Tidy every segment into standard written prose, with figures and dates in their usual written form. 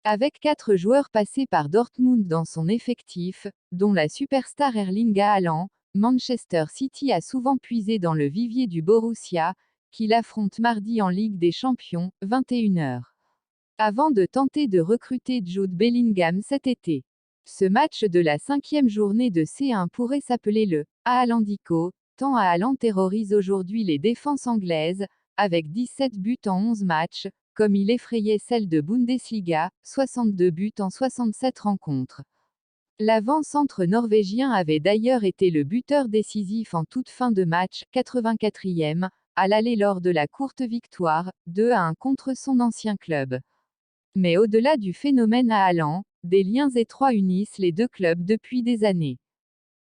Avec 4 joueurs passés par Dortmund dans son effectif, dont la superstar Erling Haaland, Manchester City a souvent puisé dans le vivier du Borussia, qu'il affronte mardi en Ligue des Champions, 21h. Avant de tenter de recruter Jude Bellingham cet été. Ce match de la 5e journée de C1 pourrait s'appeler le Haalandico, tant Haaland terrorise aujourd'hui les défenses anglaises, avec 17 buts en 11 matchs, comme il effrayait celle de Bundesliga, 62 buts en 67 rencontres. L'avant-centre norvégien avait d'ailleurs été le buteur décisif en toute fin de match, 84e, à l'aller lors de la courte victoire, 2-1 contre son ancien club. Mais au-delà du phénomène Haaland, des liens étroits unissent les deux clubs depuis des années.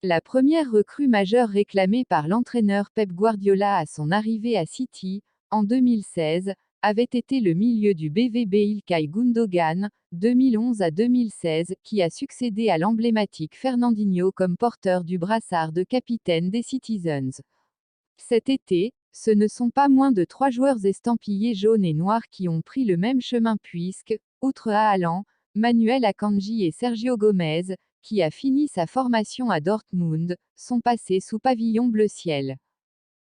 La première recrue majeure réclamée par l'entraîneur Pep Guardiola à son arrivée à City, en 2016, avait été le milieu du BVB Ilkay Gundogan, 2011 à 2016, qui a succédé à l'emblématique Fernandinho comme porteur du brassard de capitaine des Citizens. Cet été, ce ne sont pas moins de 3 joueurs estampillés jaune et noir qui ont pris le même chemin puisque, outre Haaland, Manuel Akanji et Sergio Gomez, qui a fini sa formation à Dortmund, sont passés sous pavillon bleu-ciel.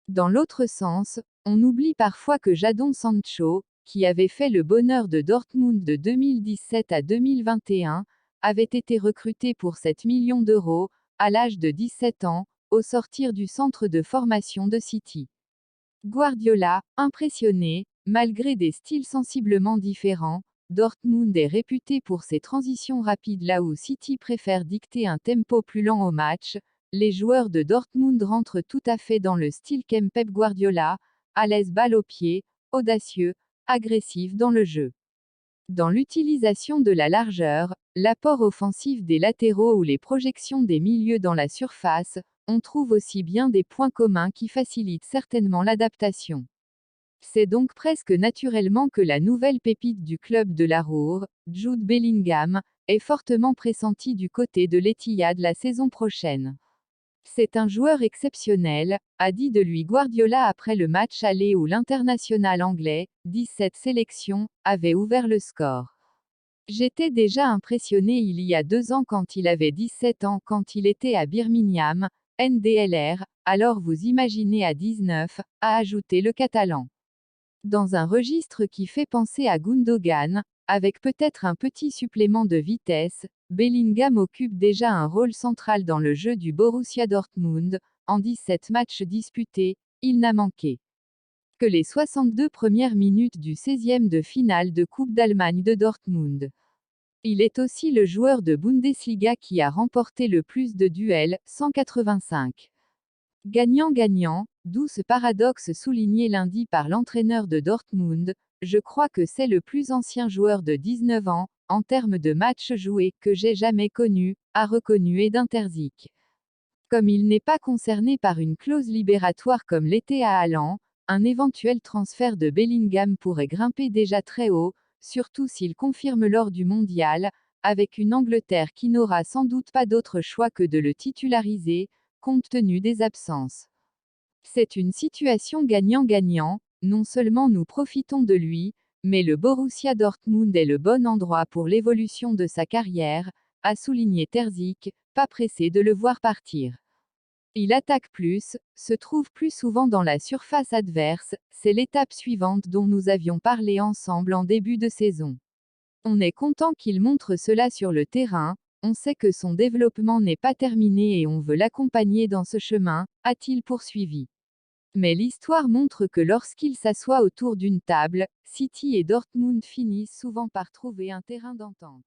Dans l'autre sens, on oublie parfois que Jadon Sancho, qui avait fait le bonheur de Dortmund de 2017 à 2021, avait été recruté pour 7 millions d'euros, à l'âge de 17 ans, au sortir du centre de formation de City. Guardiola, impressionné, malgré des styles sensiblement différents, Dortmund est réputé pour ses transitions rapides là où City préfère dicter un tempo plus lent au match. Les joueurs de Dortmund rentrent tout à fait dans le style qu'aime Pep Guardiola, à l'aise balle au pied, audacieux, agressif dans le jeu. Dans l'utilisation de la largeur, l'apport offensif des latéraux ou les projections des milieux dans la surface, on trouve aussi bien des points communs qui facilitent certainement l'adaptation. C'est donc presque naturellement que la nouvelle pépite du club de la Ruhr, Jude Bellingham, est fortement pressenti du côté de l'Etihad la saison prochaine. C'est un joueur exceptionnel, a dit de lui Guardiola après le match aller où l'international anglais, 17 sélections, avait ouvert le score. J'étais déjà impressionné il y a 2 ans quand il avait 17 ans quand il était à Birmingham, NDLR, alors vous imaginez à 19, a ajouté le Catalan. Dans un registre qui fait penser à Gundogan, avec peut-être un petit supplément de vitesse, Bellingham occupe déjà un rôle central dans le jeu du Borussia Dortmund. En 17 matchs disputés, il n'a manqué que les 62 premières minutes du 16e de finale de Coupe d'Allemagne de Dortmund. Il est aussi le joueur de Bundesliga qui a remporté le plus de duels, 185. Gagnant-gagnant, d'où ce paradoxe souligné lundi par l'entraîneur de Dortmund, je crois que c'est le plus ancien joueur de 19 ans, en termes de matchs joués, que j'ai jamais connu, a reconnu Edin Terzic. Comme il n'est pas concerné par une clause libératoire comme l'était à Haaland, un éventuel transfert de Bellingham pourrait grimper déjà très haut, surtout s'il confirme lors du mondial, avec une Angleterre qui n'aura sans doute pas d'autre choix que de le titulariser, compte tenu des absences. C'est une situation gagnant-gagnant, non seulement nous profitons de lui, mais le Borussia Dortmund est le bon endroit pour l'évolution de sa carrière, a souligné Terzic, pas pressé de le voir partir. Il attaque plus, se trouve plus souvent dans la surface adverse, c'est l'étape suivante dont nous avions parlé ensemble en début de saison. On est content qu'il montre cela sur le terrain, on sait que son développement n'est pas terminé et on veut l'accompagner dans ce chemin, a-t-il poursuivi. Mais l'histoire montre que lorsqu'il s'assoit autour d'une table, City et Dortmund finissent souvent par trouver un terrain d'entente.